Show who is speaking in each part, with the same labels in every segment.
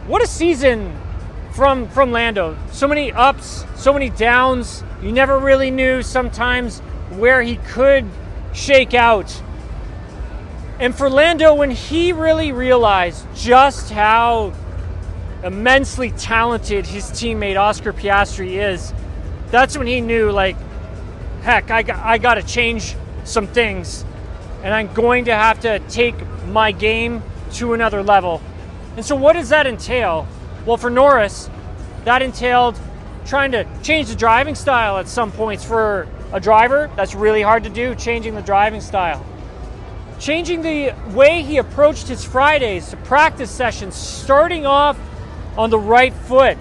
Speaker 1: what a season from Lando. So many ups, so many downs. You never really knew sometimes where he could shake out. And for Lando, when he really realized just how immensely talented his teammate Oscar Piastri is, that's when he knew, like, heck, I got to change some things, and I'm going to have to take my game to another level. And so what does that entail? Well, for Norris, that entailed trying to change the driving style at some points. For a driver, that's really hard to do, changing the driving style. Changing the way he approached his Fridays, the practice sessions, starting off on the right foot,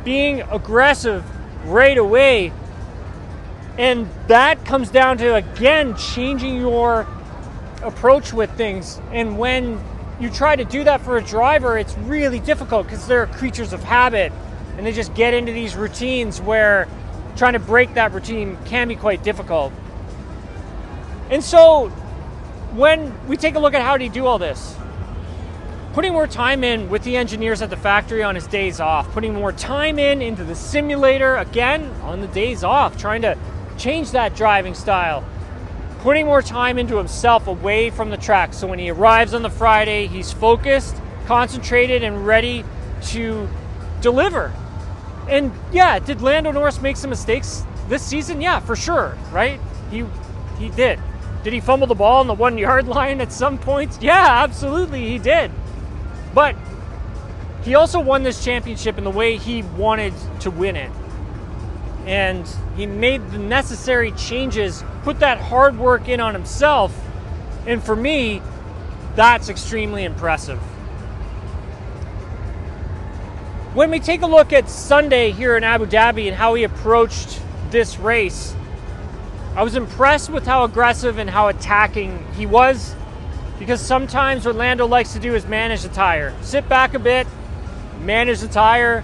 Speaker 1: being aggressive right away. And that comes down to, again, changing your approach with things. And when you try to do that for a driver, it's really difficult because they're creatures of habit and they just get into these routines where trying to break that routine can be quite difficult. And so when we take a look at how did he do all this, putting more time in with the engineers at the factory on his days off, putting more time into the simulator, again, on the days off, trying to change that driving style, putting more time into himself away from the track. So when he arrives on the Friday, he's focused, concentrated, and ready to deliver. And yeah, did Lando Norris make some mistakes this season? Yeah, for sure, right? He did. Did he fumble the ball on the 1 yard line at some points? Yeah, absolutely, he did. But he also won this championship in the way he wanted to win it. And he made the necessary changes, put that hard work in on himself. And for me, that's extremely impressive. When we take a look at Sunday here in Abu Dhabi and how he approached this race, I was impressed with how aggressive and how attacking he was, because sometimes what Lando likes to do is manage the tire. Sit back a bit, manage the tire,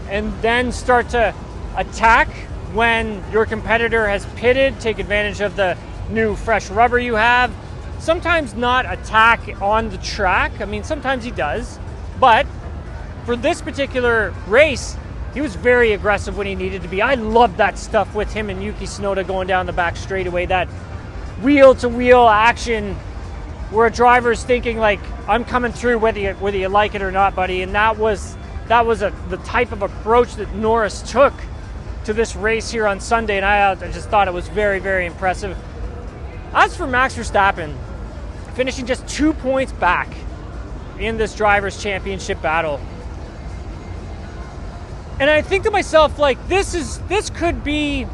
Speaker 1: and then start to attack when your competitor has pitted, take advantage of the new fresh rubber you have. Sometimes not attack on the track. I mean, sometimes he does, but for this particular race, he was very aggressive when he needed to be. I love that stuff with him and Yuki Tsunoda going down the back straightaway, that wheel-to-wheel action where a driver's thinking, like, I'm coming through whether you like it or not, buddy. And that was the type of approach that Norris took to this race here on Sunday, and I just thought it was very, very impressive. As for Max Verstappen, finishing just 2 points back in this Drivers' Championship battle. And I think to myself, like, this could be,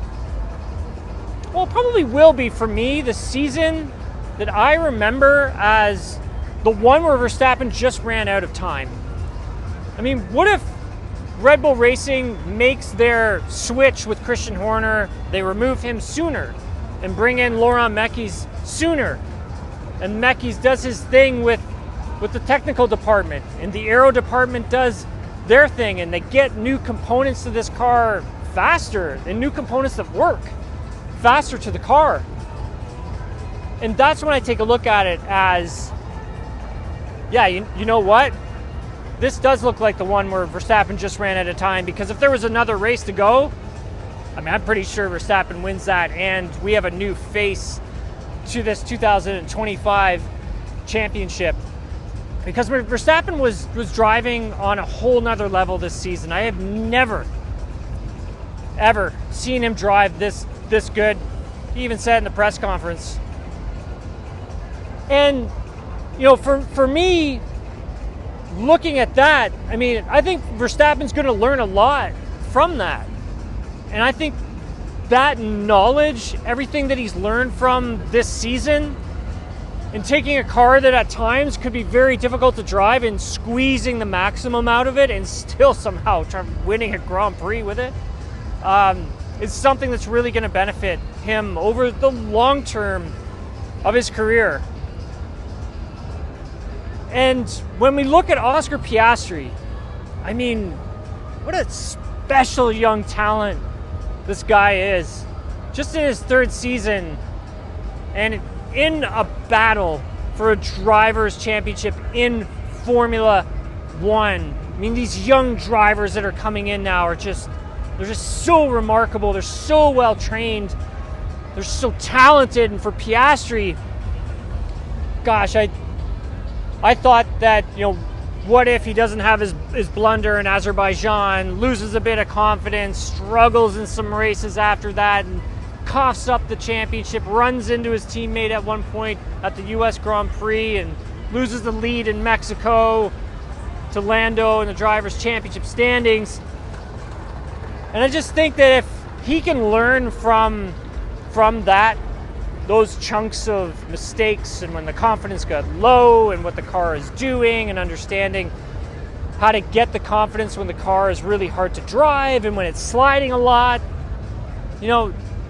Speaker 1: well, probably will be for me, the season that I remember as the one where Verstappen just ran out of time. I mean, what if Red Bull Racing makes their switch with Christian Horner, they remove him sooner and bring in Laurent Mekies sooner, and Mekies does his thing with the technical department, and the aero department does their thing, and they get new components to this car faster, and new components that work faster to the car. And that's when I take a look at it as, yeah, you know what? This does look like the one where Verstappen just ran out of time, because if there was another race to go, I mean, I'm pretty sure Verstappen wins that, and we have a new face to this 2025 championship. Because Verstappen was driving on a whole nother level this season. I have never, ever seen him drive this good. He even said in the press conference. And, you know, for me, looking at that, I mean, I think Verstappen's going to learn a lot from that. And I think that knowledge, everything that he's learned from this season, and taking a car that at times could be very difficult to drive and squeezing the maximum out of it and still somehow winning a Grand Prix with it, is something that's really going to benefit him over the long term of his career. And when we look at Oscar Piastri, I mean, what a special young talent this guy is. Just in his third season, and in a battle for a driver's championship in Formula One. I mean, these young drivers that are coming in now they're just so remarkable. They're so well trained. They're so talented. And for Piastri, gosh, I thought that, what if he doesn't have his blunder in Azerbaijan, loses a bit of confidence, struggles in some races after that, and coughs up the championship, runs into his teammate at one point at the US Grand Prix and loses the lead in Mexico to Lando in the Drivers' Championship standings. And I just think that if he can learn from that, those chunks of mistakes, and when the confidence got low and what the car is doing, and understanding how to get the confidence when the car is really hard to drive and when it's sliding a lot,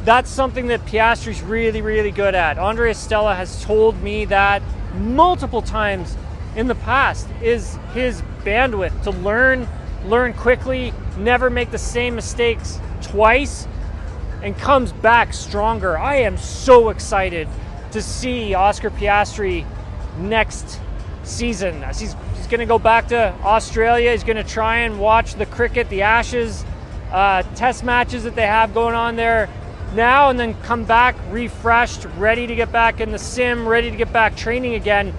Speaker 1: that's something that Piastri's really, really good at. Andrea Stella has told me that multiple times in the past, is his bandwidth to learn quickly, never make the same mistakes twice, and comes back stronger. I am so excited to see Oscar Piastri next season. He's going to go back to Australia. He's going to try and watch the cricket, the Ashes, test matches that they have going on there now, and then come back refreshed, ready to get back in the sim, ready to get back training again.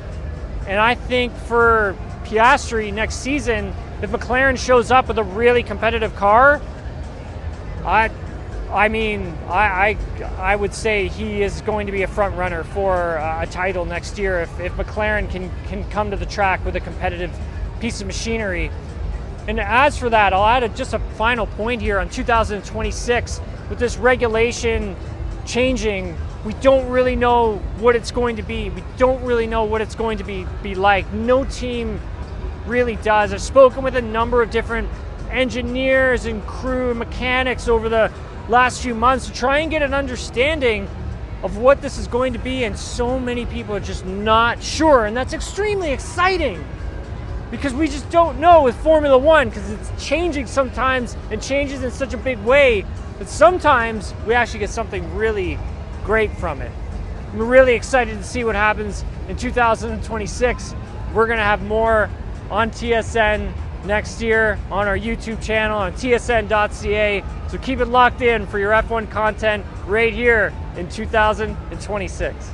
Speaker 1: And I think for Piastri next season, if McLaren shows up with a really competitive car, I would say he is going to be a front runner for a title next year if McLaren can come to the track with a competitive piece of machinery. And as for that, I'll add just a final point here on 2026. With this regulation changing, we don't really know what it's going to be. We don't really know what it's going to be like. No team really does. I've spoken with a number of different engineers and crew and mechanics over the last few months to try and get an understanding of what this is going to be, and so many people are just not sure, and that's extremely exciting because we just don't know with Formula One, because it's changing sometimes and changes in such a big way that sometimes we actually get something really great from it. We're really excited to see what happens in 2026. We're going to have more on TSN next year on our YouTube channel on tsn.ca. So keep it locked in for your F1 content right here in 2026.